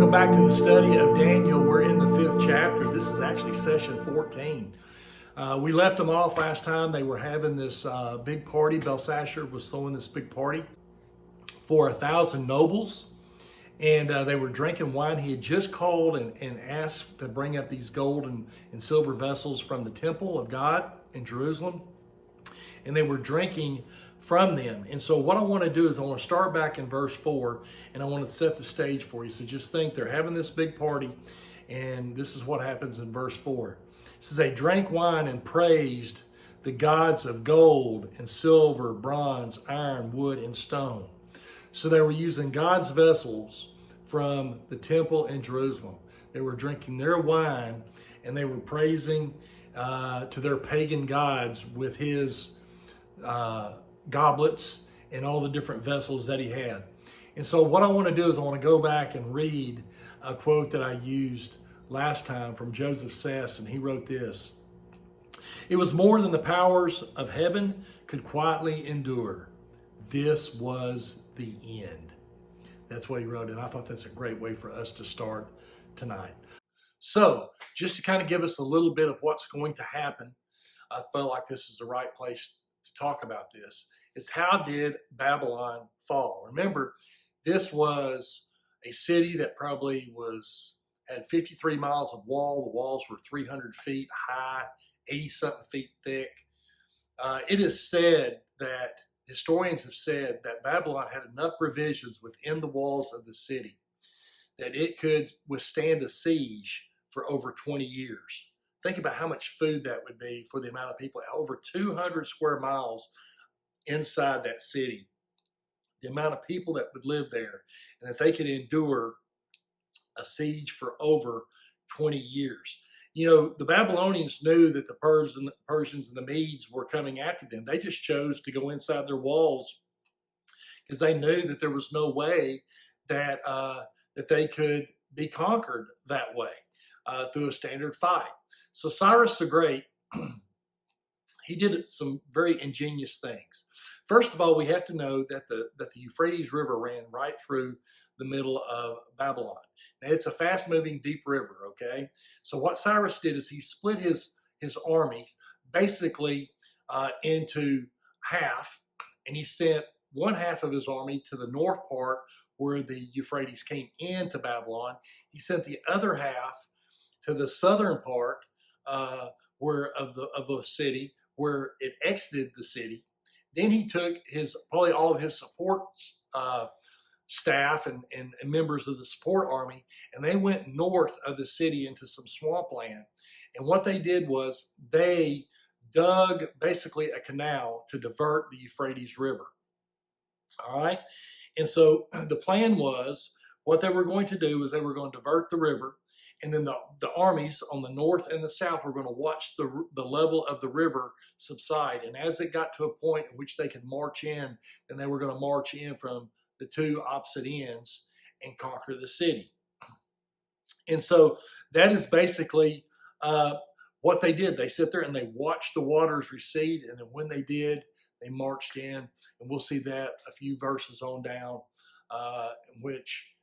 Welcome back to the study of Daniel. We're in the 5th chapter. This is actually session 14. We left them off last time. They were having this big party. Belshazzar was throwing this big party for 1,000 nobles, and they were drinking wine. He had just called and asked to bring up these gold and silver vessels from the temple of God in Jerusalem, and they were drinking from them. And so what I want to do is I want to start back in verse 4, and I want to set the stage for you. So just think they're having this big party, and this is what happens in verse 4. It says, they drank wine and praised the gods of gold and silver, bronze, iron, wood, and stone. So they were using God's vessels from the temple in Jerusalem. They were drinking their wine, and they were praising to their pagan gods with his goblets and all the different vessels that he had. And so what I want to do is I want to go back and read a quote that I used last time from Joseph Sess, and he wrote this: "It was more than the powers of heaven could quietly endure. This was the end." That's what he wrote, and I thought that's a great way for us to start tonight. So just to kind of give us a little bit of what's going to happen, I felt like this is the right place to talk about this. Is how did Babylon fall? Remember, this was a city that probably had 53 miles of wall. The walls were 300 feet high, 80-something feet thick. It is said that historians have said that Babylon had enough provisions within the walls of the city that it could withstand a siege for over 20 years. Think about how much food that would be for the amount of people. Over 200 square miles inside that city. The amount of people that would live there, and that they could endure a siege for over 20 years. You know, the Babylonians knew that the Persians and the Medes were coming after them. They just chose to go inside their walls because they knew that there was no way that that they could be conquered that way through a standard fight. So Cyrus the Great, he did some very ingenious things. First of all, we have to know that the Euphrates River ran right through the middle of Babylon. Now, it's a fast-moving, deep river, okay? So what Cyrus did is he split his army basically into half, and he sent one half of his army to the north part where the Euphrates came into Babylon. He sent the other half to the southern part of the city where it exited the city. Then he took probably all of his support staff and members of the support army, and they went north of the city into some swampland. And what they did was they dug basically a canal to divert the Euphrates River. All right. And so the plan was, what they were going to do was they were going to divert the river, and then the armies on the north and the south were going to watch the level of the river subside. And as it got to a point in which they could march in, then they were going to march in from the two opposite ends and conquer the city. And so that is basically what they did. They sit there and they watched the waters recede, and then when they did, they marched in. And we'll see that a few verses on down, in which,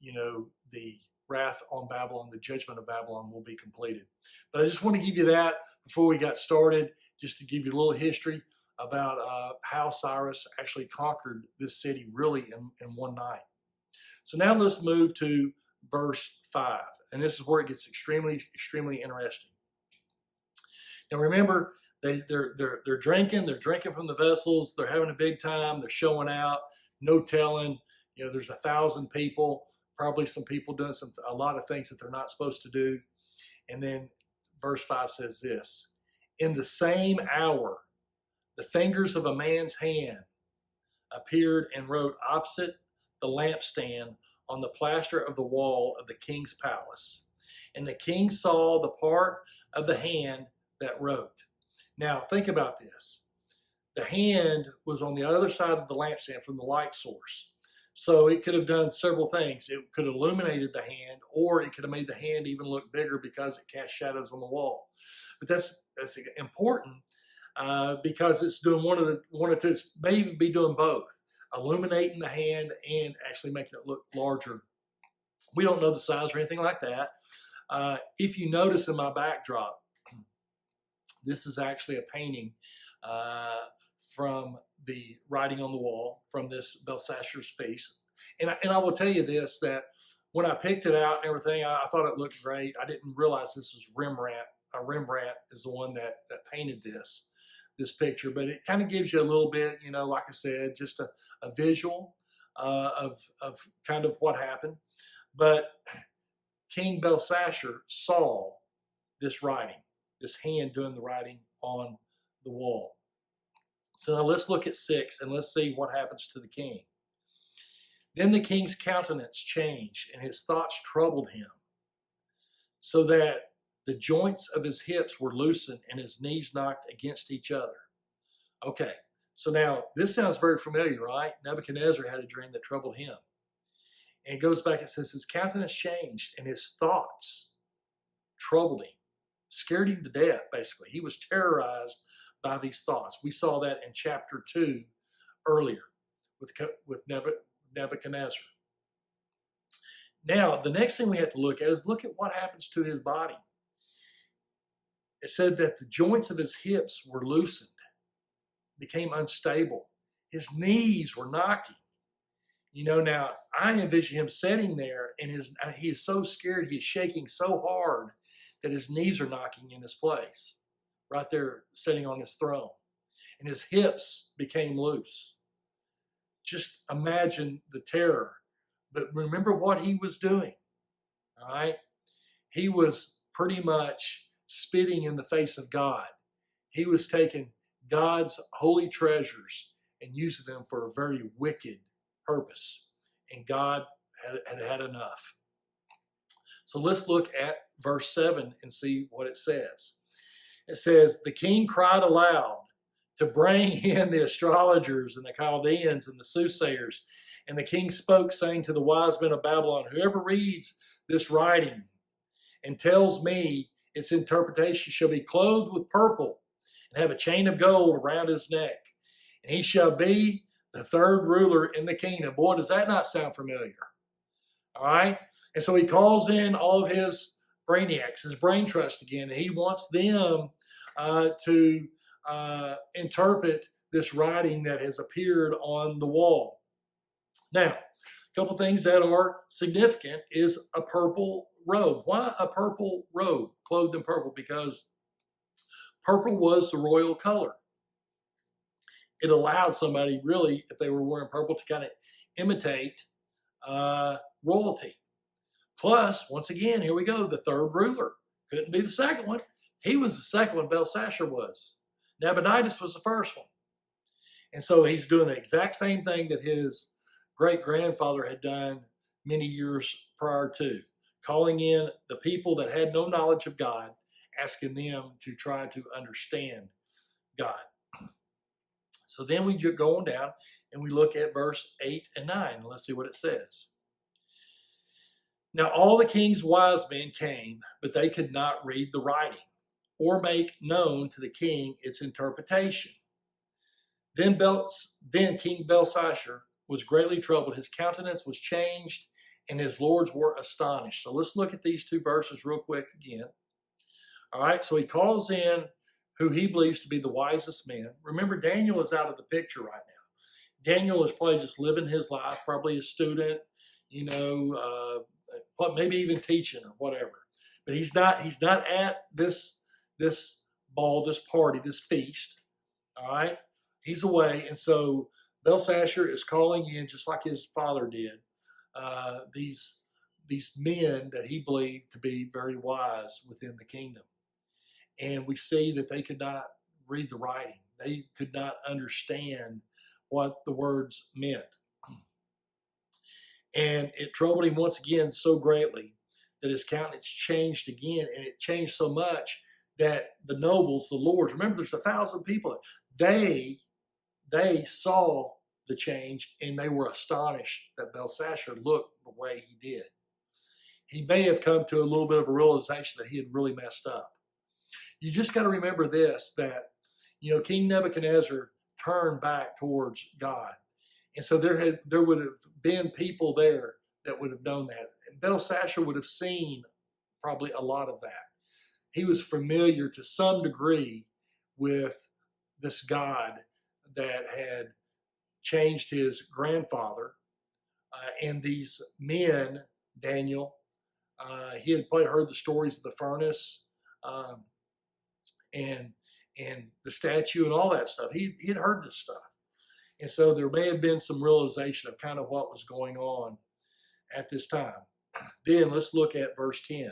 you know, the wrath on Babylon, the judgment of Babylon will be completed. But I just want to give you that before we got started, just to give you a little history about how Cyrus actually conquered this city really in one night. So now let's move to verse 5, and this is where it gets extremely, extremely interesting. Now remember, they're drinking from the vessels, they're having a big time, they're showing out, no telling. You know, there's 1,000 people. Probably some people doing a lot of things that they're not supposed to do. And then verse 5 says this: in the same hour, the fingers of a man's hand appeared and wrote opposite the lampstand on the plaster of the wall of the king's palace. And the king saw the part of the hand that wrote. Now think about this. The hand was on the other side of the lampstand from the light source. So it could have done several things. It could have illuminated the hand, or it could have made the hand even look bigger because it cast shadows on the wall. But that's important because it's doing one of two. It may even be doing both, illuminating the hand and actually making it look larger We don't know the size or anything like that. If you notice in my backdrop, this is actually a painting from the writing on the wall from this Belshazzar's feast. And I will tell you this, that when I picked it out and everything, I thought it looked great. I didn't realize this was Rembrandt. Rembrandt is the one that painted this picture, but it kind of gives you a little bit, like I said, just a visual of kind of what happened. But King Belshazzar saw this writing, this hand doing the writing on the wall. So now let's look at 6 and let's see what happens to the king. Then the king's countenance changed and his thoughts troubled him, so that the joints of his hips were loosened and his knees knocked against each other. Okay, so now this sounds very familiar, right? Nebuchadnezzar had a dream that troubled him. And it goes back and says his countenance changed and his thoughts troubled him, scared him to death, basically. He was terrorized by these thoughts. We saw that in chapter 2 earlier with Nebuchadnezzar. Now, the next thing we have to look at is look at what happens to his body. It said that the joints of his hips were loosened, became unstable. His knees were knocking. Now I envision him sitting there and he is so scared, he is shaking so hard that his knees are knocking in his place, right there sitting on his throne. And his hips became loose. Just imagine the terror. But remember what he was doing, all right? He was pretty much spitting in the face of God. He was taking God's holy treasures and using them for a very wicked purpose. And God had enough. So let's look at verse 7 and see what it says. It says, the king cried aloud to bring in the astrologers and the Chaldeans and the soothsayers. And the king spoke, saying to the wise men of Babylon, whoever reads this writing and tells me its interpretation shall be clothed with purple and have a chain of gold around his neck. And he shall be the third ruler in the kingdom. Boy, does that not sound familiar? All right? And so he calls in all of his brainiacs, his brain trust again, and he wants them to interpret this writing that has appeared on the wall. Now, a couple things that are significant is a purple robe. Why a purple robe, clothed in purple? Because purple was the royal color. It allowed somebody really, if they were wearing purple, to kind of imitate royalty. Plus, once again, here we go, the third ruler. Couldn't be the second one. He was the second one, Belshazzar was. Nabonidus was the first one. And so he's doing the exact same thing that his great-grandfather had done many years prior to, calling in the people that had no knowledge of God, asking them to try to understand God. So then we go on down and we look at verse 8 and 9. And let's see what it says. Now all the king's wise men came, but they could not read the writing or make known to the king its interpretation. Then King Belshazzar was greatly troubled. His countenance was changed, and his lords were astonished. So let's look at these two verses real quick again. All right, so he calls in who he believes to be the wisest men. Remember, Daniel is out of the picture right now. Daniel is probably just living his life, probably a student, maybe even teaching or whatever. But he's not at this ball, this party, this feast. All right, he's away, and so Belshazzar is calling in, just like his father did, these men that he believed to be very wise within the kingdom. And we see that they could not read the writing. They could not understand what the words meant. And it troubled him once again so greatly that his countenance changed again. And it changed so much that the nobles, the lords, remember there's 1,000 people, they saw the change and they were astonished that Belshazzar looked the way he did. He may have come to a little bit of a realization that he had really messed up. You just got to remember this, that, King Nebuchadnezzar turned back towards God. And so there would have been people there that would have known that. Belshazzar would have seen probably a lot of that. He was familiar to some degree with this God that had changed his grandfather. And these men, Daniel, he had probably heard the stories of the furnace and the statue and all that stuff. He had heard this stuff. And so there may have been some realization of kind of what was going on at this time. Then let's look at verse 10.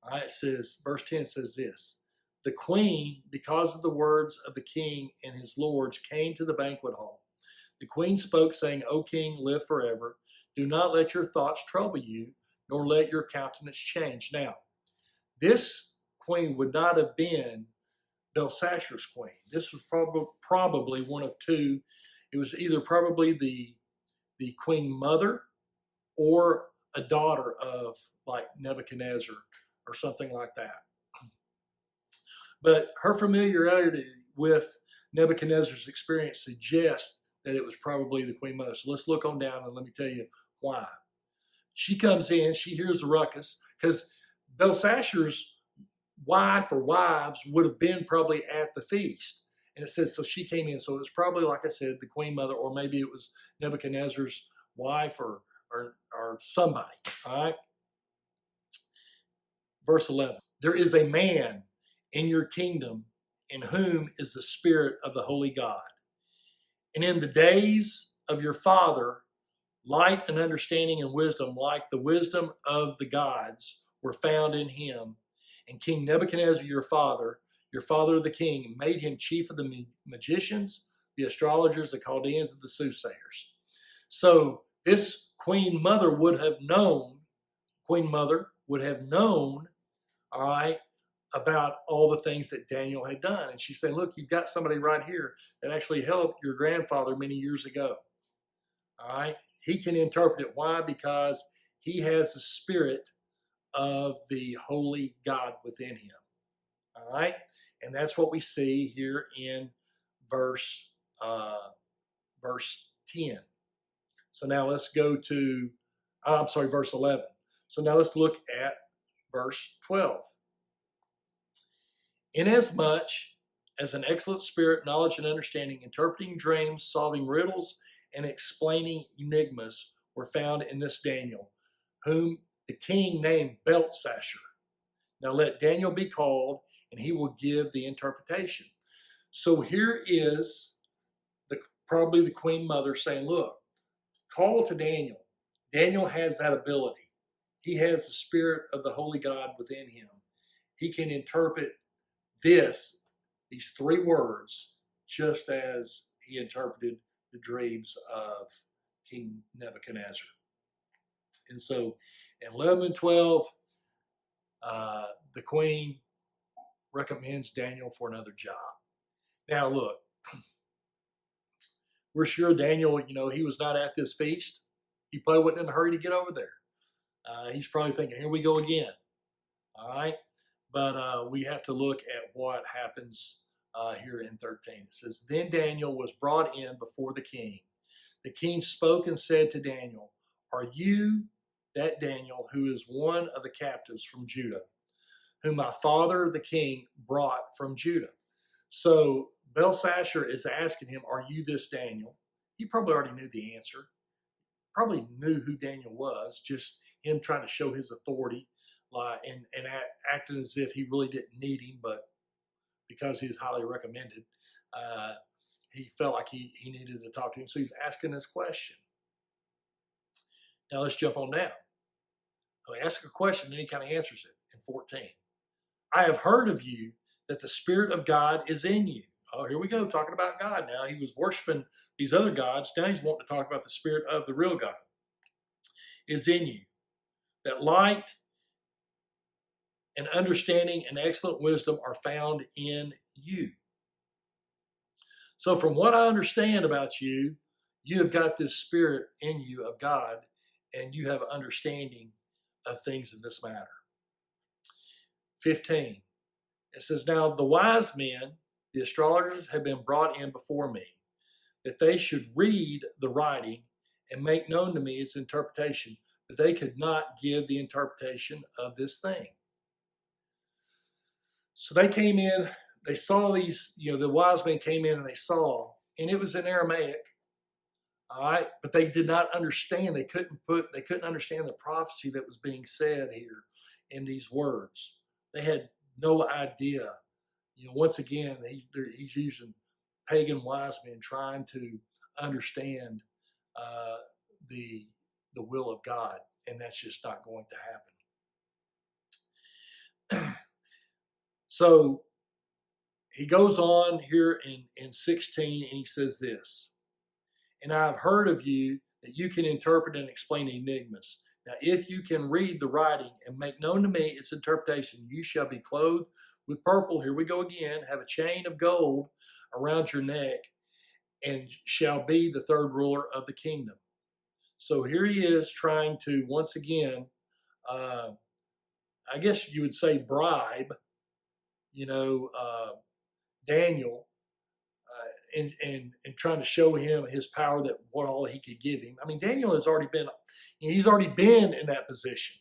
All right, it says, verse 10 says this: the queen, because of the words of the king and his lords, came to the banquet hall. The queen spoke, saying, O king, live forever. Do not let your thoughts trouble you, nor let your countenance change. Now, this queen would not have been Belshazzar's queen. This was probably one of two. It was either probably the queen mother or a daughter of like Nebuchadnezzar or something like that. But her familiarity with Nebuchadnezzar's experience suggests that it was probably the queen mother. So let's look on down and let me tell you why. She comes in, she hears the ruckus, because Belshazzar's wife or wives would have been probably at the feast. And it says, so she came in. So it was probably, like I said, the queen mother, or maybe it was Nebuchadnezzar's wife or somebody. All right. Verse 11, there is a man in your kingdom in whom is the spirit of the holy God. And in the days of your father, light and understanding and wisdom, like the wisdom of the gods, were found in him. And King Nebuchadnezzar, your father the king, made him chief of the magicians, the astrologers, the Chaldeans, and the soothsayers. So this queen mother would have known, all right, about all the things that Daniel had done. And she said, look, you've got somebody right here that actually helped your grandfather many years ago. All right. He can interpret it. Why? Because he has the spirit of the holy God within him. All right. And that's what we see here in verse 10. So now let's go to, verse 11. So now let's look at verse 12. Inasmuch as an excellent spirit, knowledge and understanding, interpreting dreams, solving riddles, and explaining enigmas were found in this Daniel, whom the king named Belteshazzar. Now let Daniel be called, and he will give the interpretation. So here is probably the queen mother saying, look, call to Daniel. Daniel has that ability. He has the spirit of the holy God within him. He can interpret these three words, just as he interpreted the dreams of King Nebuchadnezzar. And so in 11 and 12, the queen recommends Daniel for another job. Now look, we're sure Daniel, he was not at this feast. He probably wasn't in a hurry to get over there. He's probably thinking, here we go again. All right. But we have to look at what happens here in 13. It says, then Daniel was brought in before the king. The king spoke and said to Daniel, are you that Daniel who is one of the captives from Judah, whom my father the king brought from Judah? So Belshazzar is asking him, are you this Daniel? He probably already knew the answer. Probably knew who Daniel was, just him trying to show his authority and acting as if he really didn't need him, but because he was highly recommended, he felt like he needed to talk to him. So he's asking this question. Now let's jump on down. So he asks a question, and he kind of answers it in 14. I have heard of you that the Spirit of God is in you. Oh, here we go, talking about God now. He was worshiping these other gods. Now he's wanting to talk about the Spirit of the real God is in you. That light and understanding and excellent wisdom are found in you. So from what I understand about you, you have got this spirit in you of God, and you have understanding of things in this matter. 15, it says, now the wise men, the astrologers, have been brought in before me, that they should read the writing and make known to me its interpretation. that they could not give the interpretation of this thing. So they came in, they saw these, the wise men came in and they saw, and it was in Aramaic. All right, but they did not understand. They couldn't understand the prophecy that was being said here in these words. They had no idea. Once again, he's using pagan wise men trying to understand the will of God, and that's just not going to happen. So he goes on here in 16, and he says this. And I have heard of you that you can interpret and explain enigmas. Now, if you can read the writing and make known to me its interpretation, you shall be clothed with purple. Here we go again. Have a chain of gold around your neck, and shall be the third ruler of the kingdom. So here he is trying to, once again, I guess you would say bribe, Daniel, and trying to show him his power, that what all he could give him. I mean, Daniel has already been, he's already been in that position.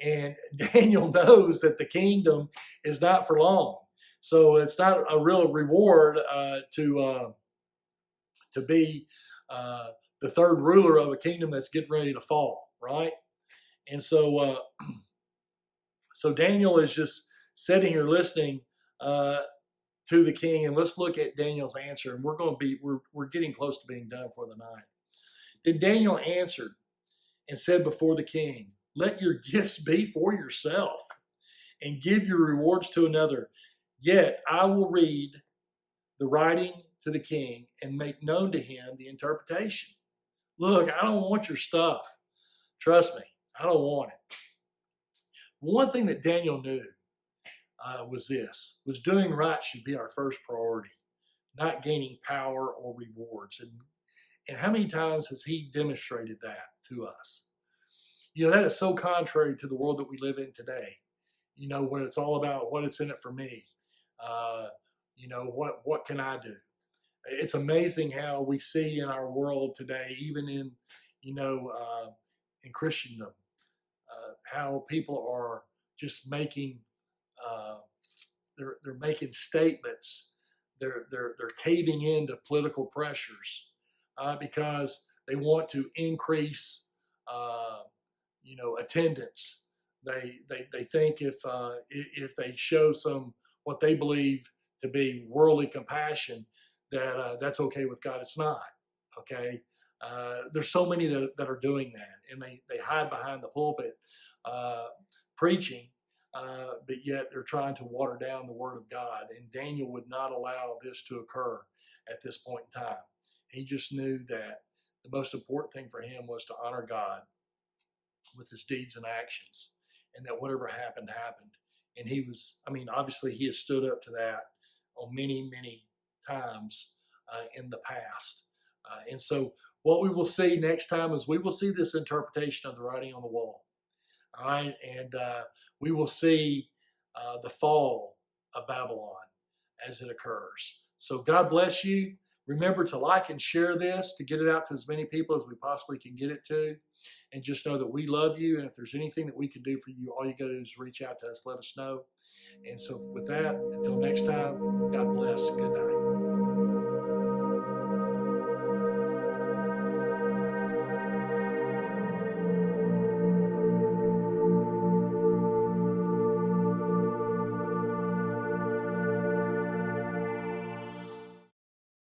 And Daniel knows that the kingdom is not for long. So it's not a real reward to be the third ruler of a kingdom that's getting ready to fall, right? And so so Daniel is just sitting here listening to the king, and let's look at Daniel's answer. And we're getting close to being done for the night. Then Daniel answered and said before the king, let your gifts be for yourself, and give your rewards to another. Yet I will read the writing to the king and make known to him the interpretation. Look, I don't want your stuff. Trust me, I don't want it. One thing that Daniel knew was doing right should be our first priority, not gaining power or rewards. And how many times has he demonstrated that to us? That is so contrary to the world that we live in today. When it's all about what it's in it for me. What can I do? It's amazing how we see in our world today, even in Christendom, how people are just making they're making statements. They're caving into political pressures because they want to increase attendance. They think if they show some what they believe to be worldly compassion, that that's okay with God. It's not. Okay. There's so many that are doing that, and they hide behind the pulpit preaching, but yet they're trying to water down the word of God. And Daniel would not allow this to occur at this point in time. He just knew that the most important thing for him was to honor God with his deeds and actions, and that whatever happened, happened. And obviously he has stood up to that on many, many times in the past. And so what we will see next time is we will see this interpretation of the writing on the wall. All right. And we will see the fall of Babylon as it occurs. So God bless you. Remember to like and share this to get it out to as many people as we possibly can get it to. And just know that we love you. And if there's anything that we can do for you, all you got to do is reach out to us, let us know. And so with that, until next time, God bless. Good night.